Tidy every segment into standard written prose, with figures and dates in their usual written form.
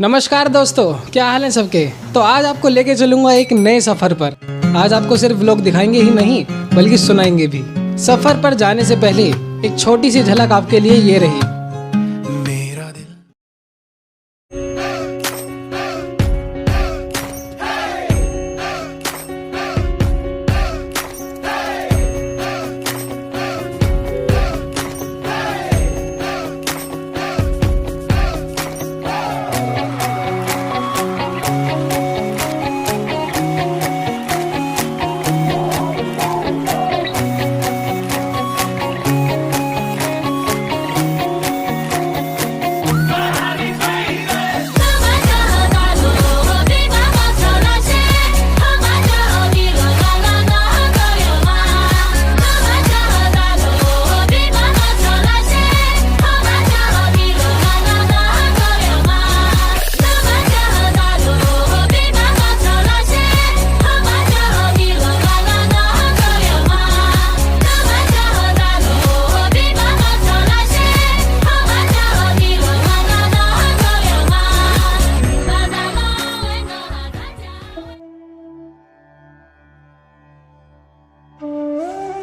नमस्कार दोस्तों, क्या हाल है सबके। तो आज आपको लेके चलूंगा एक नए सफर पर। आज आपको सिर्फ व्लॉग दिखाएंगे ही नहीं बल्कि सुनाएंगे भी। सफर पर जाने से पहले एक छोटी सी झलक आपके लिए ये रही।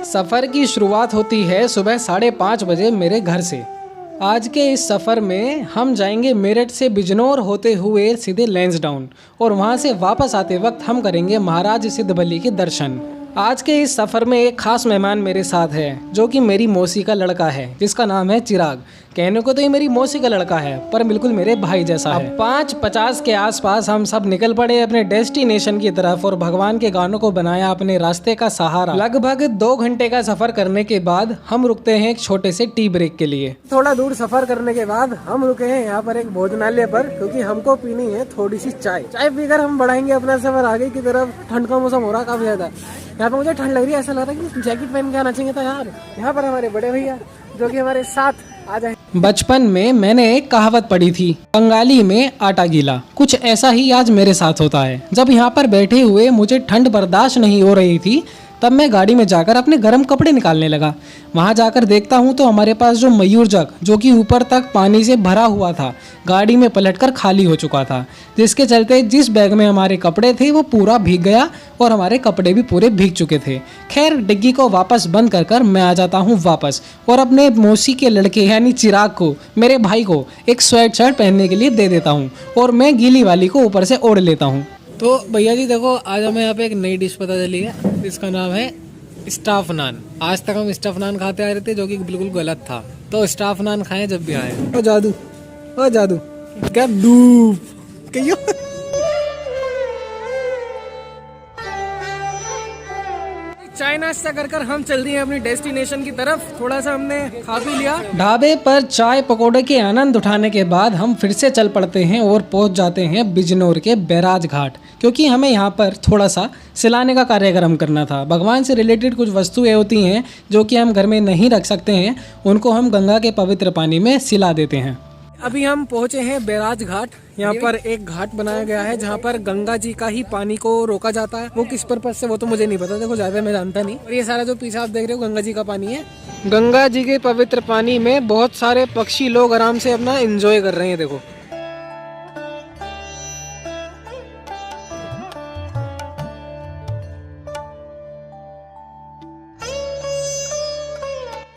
सफ़र की शुरुआत होती है सुबह 5:30 बजे मेरे घर से। आज के इस सफ़र में हम जाएंगे मेरठ से बिजनौर होते हुए सीधे लैंसडाउन और वहां से वापस आते वक्त हम करेंगे महाराज सिद्धबली के दर्शन। आज के इस सफ़र में एक खास मेहमान मेरे साथ है जो कि मेरी मौसी का लड़का है जिसका नाम है चिराग। कहने को तो ये मेरी मौसी का लड़का है पर बिल्कुल मेरे भाई जैसा है। 5:50 के आसपास हम सब निकल पड़े अपने डेस्टिनेशन की तरफ और भगवान के गानों को बनाया अपने रास्ते का सहारा। लगभग 2 घंटे का सफर करने के बाद हम रुकते हैं एक छोटे से टी ब्रेक के लिए। थोड़ा दूर सफर करने के बाद हम रुके हैं यहाँ पर एक भोजनालय पर क्योंकि हमको पीनी है थोड़ी सी चाय पीकर हम बढ़ाएंगे अपना सफर आगे की तरफ। ठंड का मौसम हो रहा काफी ज्यादा, यहाँ पर मुझे ठंड लग रही है। ऐसा लग रहा है कि जैकेट पहन के आना चाहिए था यार। यहाँ पर हमारे बड़े भैया जो कि हमारे साथ आ जाए। बचपन में मैंने एक कहावत पढ़ी थी, बंगाली में आटा गीला। कुछ ऐसा ही आज मेरे साथ होता है। जब यहाँ पर बैठे हुए मुझे ठंड बर्दाश्त नहीं हो रही थी तब मैं गाड़ी में जाकर अपने गर्म कपड़े निकालने लगा। वहाँ जाकर देखता हूँ तो हमारे पास जो मयूर जग जो कि ऊपर तक पानी से भरा हुआ था गाड़ी में पलटकर खाली हो चुका था, जिसके चलते जिस बैग में हमारे कपड़े थे वो पूरा भीग गया और हमारे कपड़े भी पूरे भीग चुके थे। खैर डिग्गी को वापस बंद कर मैं आ जाता हूँ वापस और अपने मौसी के लड़के यानी चिराग को, मेरे भाई को, एक स्वेट शर्ट पहनने के लिए दे देता हूँ और मैं गीली वाली को ऊपर से ओढ़ लेता हूँ। तो भैया जी देखो, आज हमें यहाँ पे एक नई डिश पता चली है, इसका नाम है स्टाफ नान। आज तक हम स्टाफ नान खाते आ रहे थे जो कि बिल्कुल गलत था, तो स्टाफ नान खाएं जब भी आए। ओ जादू, ओ जादू, क्या डूब कहियो। चाय नाश्ता कर हम चल दिए अपनी डेस्टिनेशन की तरफ। थोड़ा सा हमने खा पी लिया। ढाबे पर चाय पकौड़े के आनंद उठाने के बाद हम फिर से चल पड़ते हैं और पहुंच जाते हैं बिजनौर के बैराज घाट, क्योंकि हमें यहाँ पर थोड़ा सा सिलाने का कार्यक्रम करना था। भगवान से रिलेटेड कुछ वस्तुएं होती हैं जो कि हम घर में नहीं रख सकते हैं, उनको हम गंगा के पवित्र पानी में सिला देते हैं। अभी हम पहुंचे हैं बैराज घाट। यहाँ पर एक घाट बनाया गया है जहाँ पर गंगा जी का ही पानी को रोका जाता है। वो किस पर्पज से वो तो मुझे नहीं पता, देखो ज्यादा मैं जानता नहीं। और ये सारा जो पीछे आप देख रहे हो गंगा जी का पानी है। गंगा जी के पवित्र पानी में बहुत सारे पक्षी लोग आराम से अपना एंजॉय कर रहे हैं। देखो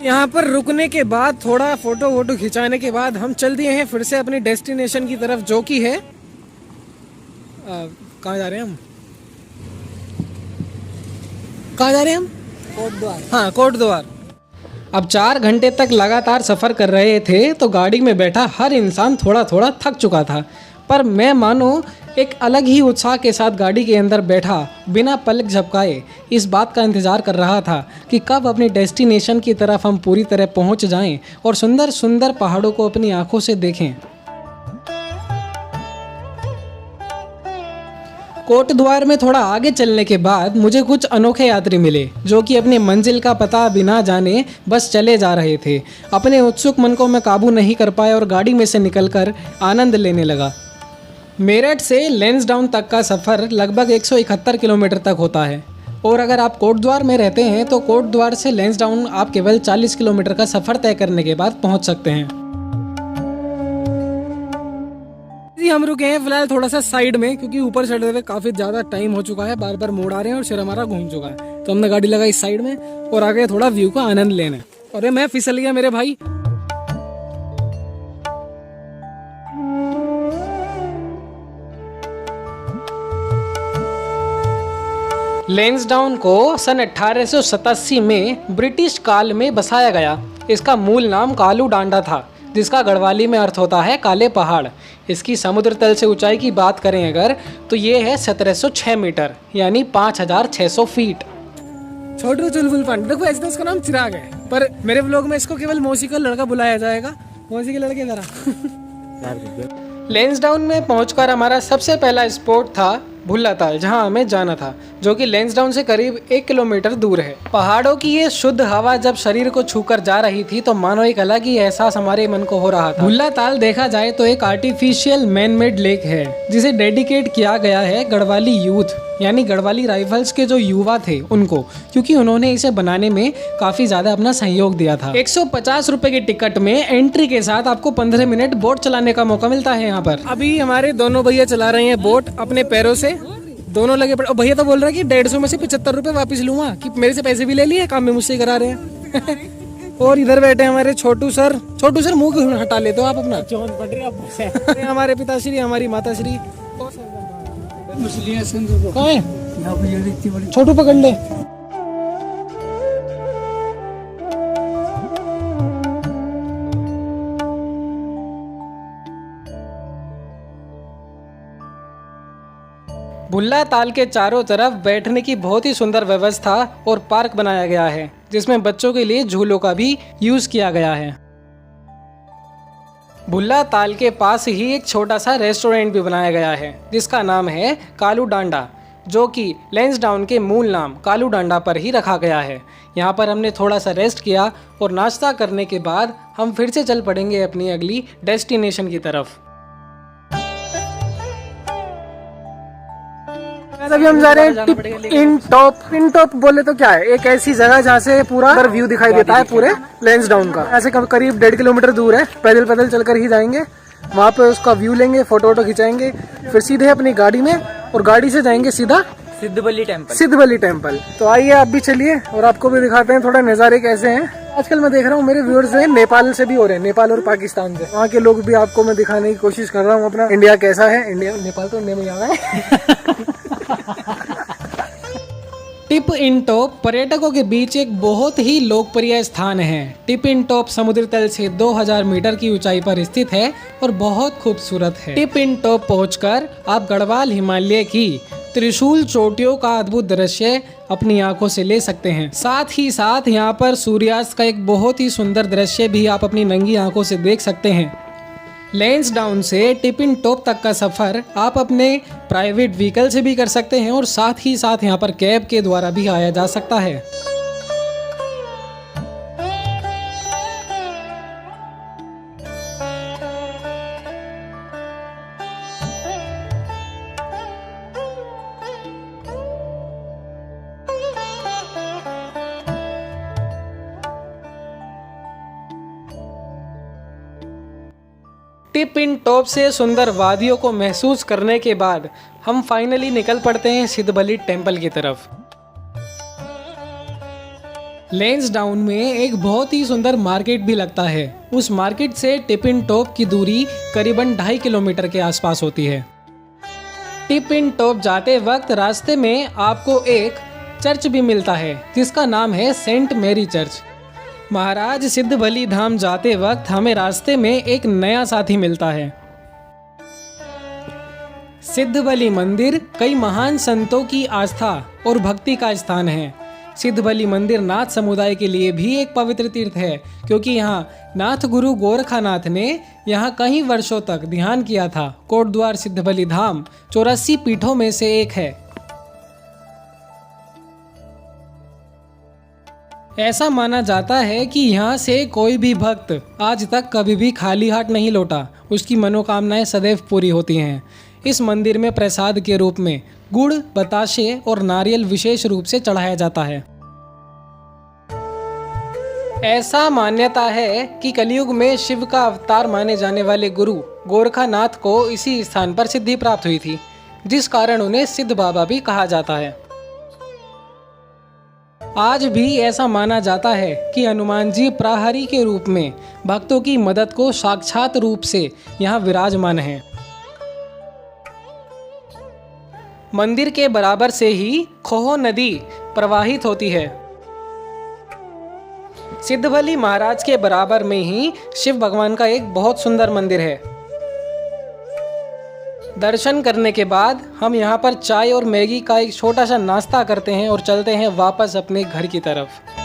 यहाँ पर रुकने के बाद थोड़ा फोटो वोटो खिंचाने के बाद हम चल दिए हैं फिर से अपनी डेस्टिनेशन की तरफ जो कि है कहाँ जा रहे हैं हम, कहाँ जा रहे हैं हम? कोटद्वार। हाँ, कोटद्वार। अब 4 घंटे तक लगातार सफ़र कर रहे थे तो गाड़ी में बैठा हर इंसान थोड़ा थोड़ा थक चुका था, पर मैं मानो एक अलग ही उत्साह के साथ गाड़ी के अंदर बैठा बिना पलक झपकाए इस बात का इंतज़ार कर रहा था कि कब अपनी डेस्टिनेशन की तरफ हम पूरी तरह पहुंच जाएं और सुंदर सुंदर पहाड़ों को अपनी आंखों से देखें। कोटद्वार में थोड़ा आगे चलने के बाद मुझे कुछ अनोखे यात्री मिले जो कि अपनी मंजिल का पता बिना जाने बस चले जा रहे थे। अपने उत्सुक मन को मैं काबू नहीं कर पाया और गाड़ी में से निकलकर आनंद लेने लगा। मेरठ से लैंसडाउन तक का सफ़र लगभग 171 किलोमीटर तक होता है और अगर आप कोटद्वार में रहते हैं तो कोटद्वार से लैंसडाउन आप केवल 40 किलोमीटर का सफ़र तय करने के बाद पहुंच सकते हैं। जी हम रुके हैं फिलहाल थोड़ा सा साइड में, क्योंकि ऊपर चढ़ते हुए काफी ज्यादा टाइम हो चुका है, बार बार मोड़ आ रहे हैं और सिर हमारा घूम चुका है, तो हमने गाड़ी लगाई इस साइड में और आगे थोड़ा व्यू का आनंद लेने। अरे मैं फिसल गया मेरे भाई। लैंसडाउन को सन 1887 में ब्रिटिश काल में बसाया गया। इसका मूल नाम कालू डांडा था, जिसका गढ़वाली में अर्थ होता है काले पहाड़। इसकी समुद्र तल से ऊंचाई की बात करें अगर, तो ये है 1706 मीटर यानी 5600 फीट। छोटू चुलबुल पांडे, देखो ऐसे तो इसका नाम चिराग है, पर मेरे व्लॉग में इसको केवल मौसी का लड़का बुलाया जाएगा। मौसी के लड़के जरा। लैंसडाउन में पहुंचकर हमारा सबसे पहला स्पॉट था भुल्ला ताल, जहां हमें जाना था, जो कि लैंसडाउन से करीब 1 किलोमीटर दूर है। पहाड़ों की ये शुद्ध हवा जब शरीर को छूकर जा रही थी तो मानो एक अलग ही एहसास हमारे मन को हो रहा था। भुल्ला ताल देखा जाए तो एक आर्टिफिशियल मैन मेड लेक है, जिसे डेडिकेट किया गया है गढ़वाली यूथ यानी गढ़वाली राइफल्स के जो युवा थे उनको, क्योंकि उन्होंने इसे बनाने में काफी ज्यादा अपना सहयोग दिया था। 150 रुपए के टिकट में एंट्री के साथ आपको 15 मिनट बोट चलाने का मौका मिलता है यहाँ पर। अभी हमारे दोनों भैया चला रहे हैं बोट अपने पैरों से, दोनों लगे पड़े। भैया तो बोल रहा है कि 150 में से 75 रुपए वापस लूंगा, कि मेरे से पैसे भी ले लिए, काम भी मुझसे करा रहे हैं। और इधर बैठे हमारे छोटू सर। छोटू सर मुंह क्यों हटा लेते हो आप अपना? हमारे पिताश्री, हमारी माताश्री। छोटू पकड़ ले। भुल्ला ताल के चारों तरफ बैठने की बहुत ही सुंदर व्यवस्था और पार्क बनाया गया है, जिसमें बच्चों के लिए झूलों का भी यूज किया गया है। भुल्ला ताल के पास ही एक छोटा सा रेस्टोरेंट भी बनाया गया है, जिसका नाम है कालू डांडा, जो कि लैंसडाउन के मूल नाम कालू डांडा पर ही रखा गया है। यहाँ पर हमने थोड़ा सा रेस्ट किया और नाश्ता करने के बाद हम फिर से चल पड़ेंगे अपनी अगली डेस्टिनेशन की तरफ। अभी हम जा रहे हैं टिप इन टॉप। इन टॉप बोले तो क्या है, एक ऐसी जगह जहाँ से पूरा व्यू दिखाई देता है पूरे लैंसडाउन का। ऐसे करीब 1.5 किलोमीटर दूर है, पैदल पैदल चलकर ही जाएंगे। वहाँ पे उसका व्यू लेंगे, फोटो वोटो खिंचाएंगे, फिर सीधे अपनी गाड़ी में और गाड़ी से जाएंगे सीधा सिद्धबली टेम्पल। सिद्धबली टेम्पल। तो आइए आप भी चलिए और आपको भी दिखाते हैं थोड़ा नज़ारे कैसे हैं। आजकल मैं देख रहा हूँ मेरे व्यूअर्स हैं नेपाल से भी हो रहे हैं, नेपाल और पाकिस्तान से। वहाँ के लोग भी आपको मैं दिखाने की कोशिश कर रहा हूँ अपना इंडिया कैसा है। इंडिया, नेपाल तो इंडिया में आ रहा है। टिप इन टॉप पर्यटकों के बीच एक बहुत ही लोकप्रिय स्थान है। टिप इन टॉप समुद्र तल से 2000 मीटर की ऊंचाई पर स्थित है और बहुत खूबसूरत है। टिप इन टॉप पहुंचकर आप गढ़वाल हिमालय की त्रिशूल चोटियों का अद्भुत दृश्य अपनी आंखों से ले सकते हैं। साथ ही साथ यहाँ पर सूर्यास्त का एक बहुत ही सुंदर दृश्य भी आप अपनी नंगी आंखों से देख सकते हैं। लैंसडाउन से टिप इन टॉप तक का सफ़र आप अपने प्राइवेट व्हीकल से भी कर सकते हैं और साथ ही साथ यहाँ पर कैब के द्वारा भी आया जा सकता है। टिप इन टॉप से सुंदर वादियों को महसूस करने के बाद हम फाइनली निकल पड़ते हैं सिद्धबली टेम्पल की तरफ। लैंसडाउन में एक बहुत ही सुंदर मार्केट भी लगता है। उस मार्केट से टिप इन टॉप की दूरी करीबन 2.5 किलोमीटर के आसपास होती है। टिप इन टॉप जाते वक्त रास्ते में आपको एक चर्च भी मिलता है, जिसका नाम है सेंट मैरी चर्च। महाराज सिद्धबली धाम जाते वक्त हमें रास्ते में एक नया साथी मिलता है। सिद्धबली मंदिर कई महान संतों की आस्था और भक्ति का स्थान है। सिद्धबली मंदिर नाथ समुदाय के लिए भी एक पवित्र तीर्थ है, क्योंकि यहाँ नाथ गुरु गोरखानाथ ने यहाँ कई वर्षों तक ध्यान किया था। कोटद्वार सिद्धबली धाम 84 पीठों में से एक है। ऐसा माना जाता है कि यहाँ से कोई भी भक्त आज तक कभी भी खाली हाथ नहीं लौटा। उसकी मनोकामनाएं सदैव पूरी होती हैं। इस मंदिर में प्रसाद के रूप में गुड़, बताशे और नारियल विशेष रूप से चढ़ाया जाता है। ऐसा मान्यता है कि कलयुग में शिव का अवतार माने जाने वाले गुरु गोरखानाथ को इसी स्थान पर सिद्धि प्राप्त हुई थी, जिस कारण उन्हें सिद्ध बाबा भी कहा जाता है। आज भी ऐसा माना जाता है कि हनुमान जी प्रहरी के रूप में भक्तों की मदद को साक्षात रूप से यहाँ विराजमान हैं। मंदिर के बराबर से ही खोह नदी प्रवाहित होती है। सिद्धबली महाराज के बराबर में ही शिव भगवान का एक बहुत सुंदर मंदिर है। दर्शन करने के बाद हम यहाँ पर चाय और मैगी का एक छोटा सा नाश्ता करते हैं और चलते हैं वापस अपने घर की तरफ।